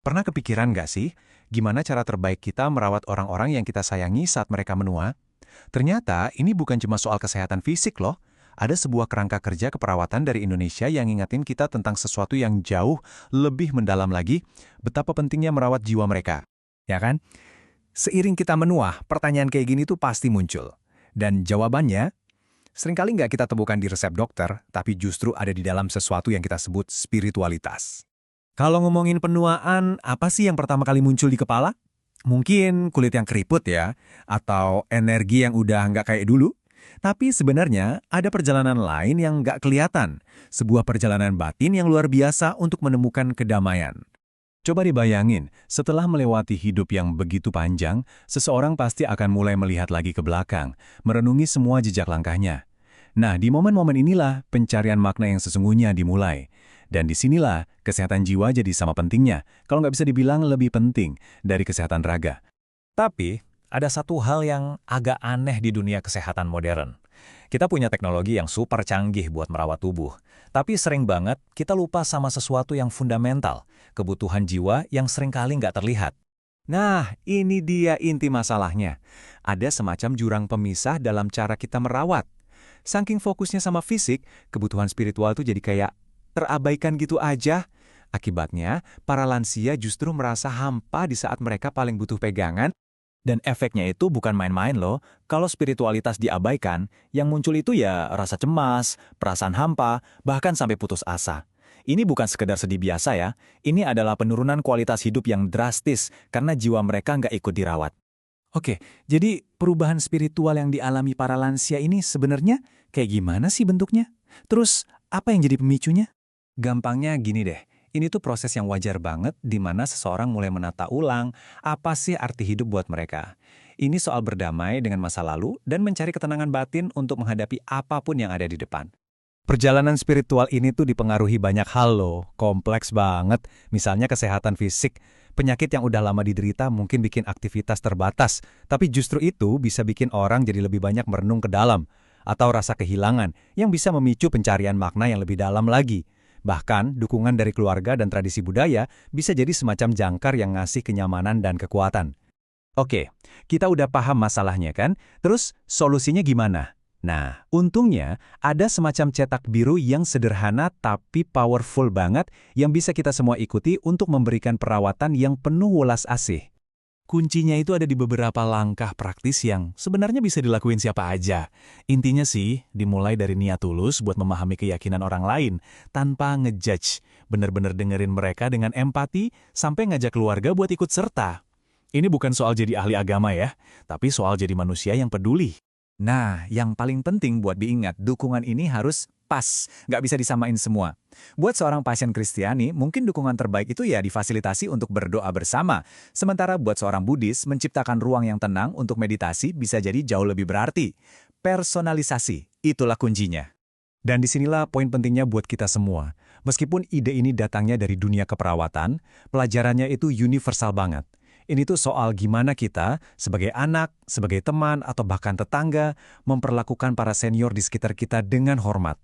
Pernah kepikiran nggak sih, gimana cara terbaik kita merawat orang-orang yang kita sayangi saat mereka menua? Ternyata ini bukan cuma soal kesehatan fisik loh. Ada sebuah kerangka kerja keperawatan dari Indonesia yang ngingetin kita tentang sesuatu yang jauh lebih mendalam lagi, betapa pentingnya merawat jiwa mereka. Ya kan? Seiring kita menua, pertanyaan kayak gini tuh pasti muncul. Dan jawabannya, seringkali nggak kita temukan di resep dokter, tapi justru ada di dalam sesuatu yang kita sebut spiritualitas. Kalau ngomongin penuaan, apa sih yang pertama kali muncul di kepala? Mungkin kulit yang keriput ya, atau energi yang udah nggak kayak dulu. Tapi sebenarnya ada perjalanan lain yang nggak kelihatan. Sebuah perjalanan batin yang luar biasa untuk menemukan kedamaian. Coba dibayangin, setelah melewati hidup yang begitu panjang, seseorang pasti akan mulai melihat lagi ke belakang, merenungi semua jejak langkahnya. Nah, di momen-momen inilah pencarian makna yang sesungguhnya dimulai. Dan disinilah kesehatan jiwa jadi sama pentingnya, kalau nggak bisa dibilang lebih penting dari kesehatan raga. Tapi, ada satu hal yang agak aneh di dunia kesehatan modern. Kita punya teknologi yang super canggih buat merawat tubuh, tapi sering banget kita lupa sama sesuatu yang fundamental, kebutuhan jiwa yang seringkali nggak terlihat. Nah, ini dia inti masalahnya. Ada semacam jurang pemisah dalam cara kita merawat. Saking fokusnya sama fisik, kebutuhan spiritual tuh jadi kayak terabaikan gitu aja. Akibatnya, para lansia justru merasa hampa di saat mereka paling butuh pegangan. Dan efeknya itu bukan main-main loh. Kalau spiritualitas diabaikan, yang muncul itu ya rasa cemas, perasaan hampa, bahkan sampai putus asa. Ini bukan sekedar sedih biasa ya, ini adalah penurunan kualitas hidup yang drastis karena jiwa mereka nggak ikut dirawat. Oke, jadi perubahan spiritual yang dialami para lansia ini sebenarnya kayak gimana sih bentuknya? Terus, apa yang jadi pemicunya? Gampangnya gini deh, ini tuh proses yang wajar banget di mana seseorang mulai menata ulang apa sih arti hidup buat mereka. Ini soal berdamai dengan masa lalu dan mencari ketenangan batin untuk menghadapi apapun yang ada di depan. Perjalanan spiritual ini tuh dipengaruhi banyak hal loh, kompleks banget. Misalnya kesehatan fisik, penyakit yang udah lama diderita mungkin bikin aktivitas terbatas, tapi justru itu bisa bikin orang jadi lebih banyak merenung ke dalam, atau rasa kehilangan yang bisa memicu pencarian makna yang lebih dalam lagi. Bahkan, dukungan dari keluarga dan tradisi budaya bisa jadi semacam jangkar yang ngasih kenyamanan dan kekuatan. Oke, kita udah paham masalahnya kan? Terus, solusinya gimana? Nah, untungnya ada semacam cetak biru yang sederhana tapi powerful banget yang bisa kita semua ikuti untuk memberikan perawatan yang penuh welas asih. Kuncinya itu ada di beberapa langkah praktis yang sebenarnya bisa dilakuin siapa aja. Intinya sih, dimulai dari niat tulus buat memahami keyakinan orang lain, tanpa ngejudge. Bener-bener dengerin mereka dengan empati, sampai ngajak keluarga buat ikut serta. Ini bukan soal jadi ahli agama ya, tapi soal jadi manusia yang peduli. Nah, yang paling penting buat diingat, dukungan ini harus pas, nggak bisa disamain semua. Buat seorang pasien Kristiani, mungkin dukungan terbaik itu ya difasilitasi untuk berdoa bersama. Sementara buat seorang Buddhis, menciptakan ruang yang tenang untuk meditasi bisa jadi jauh lebih berarti. Personalisasi, itulah kuncinya. Dan disinilah poin pentingnya buat kita semua. Meskipun ide ini datangnya dari dunia keperawatan, pelajarannya itu universal banget. Ini tuh soal gimana kita, sebagai anak, sebagai teman, atau bahkan tetangga, memperlakukan para senior di sekitar kita dengan hormat.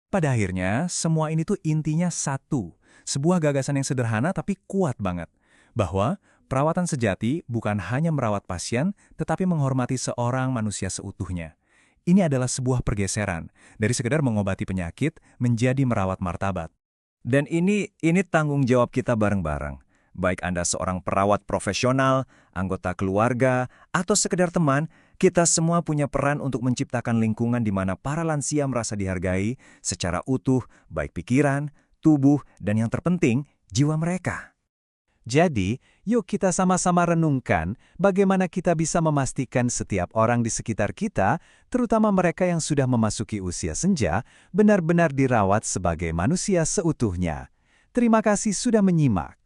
Pada akhirnya, semua ini tuh intinya satu. Sebuah gagasan yang sederhana tapi kuat banget. Bahwa perawatan sejati bukan hanya merawat pasien, tetapi menghormati seorang manusia seutuhnya. Ini adalah sebuah pergeseran, dari sekedar mengobati penyakit menjadi merawat martabat. Dan ini tanggung jawab kita bareng-bareng. Baik Anda seorang perawat profesional, anggota keluarga, atau sekedar teman, kita semua punya peran untuk menciptakan lingkungan di mana para lansia merasa dihargai secara utuh, baik pikiran, tubuh, dan yang terpenting, jiwa mereka. Jadi, yuk kita sama-sama renungkan bagaimana kita bisa memastikan setiap orang di sekitar kita, terutama mereka yang sudah memasuki usia senja, benar-benar dirawat sebagai manusia seutuhnya. Terima kasih sudah menyimak.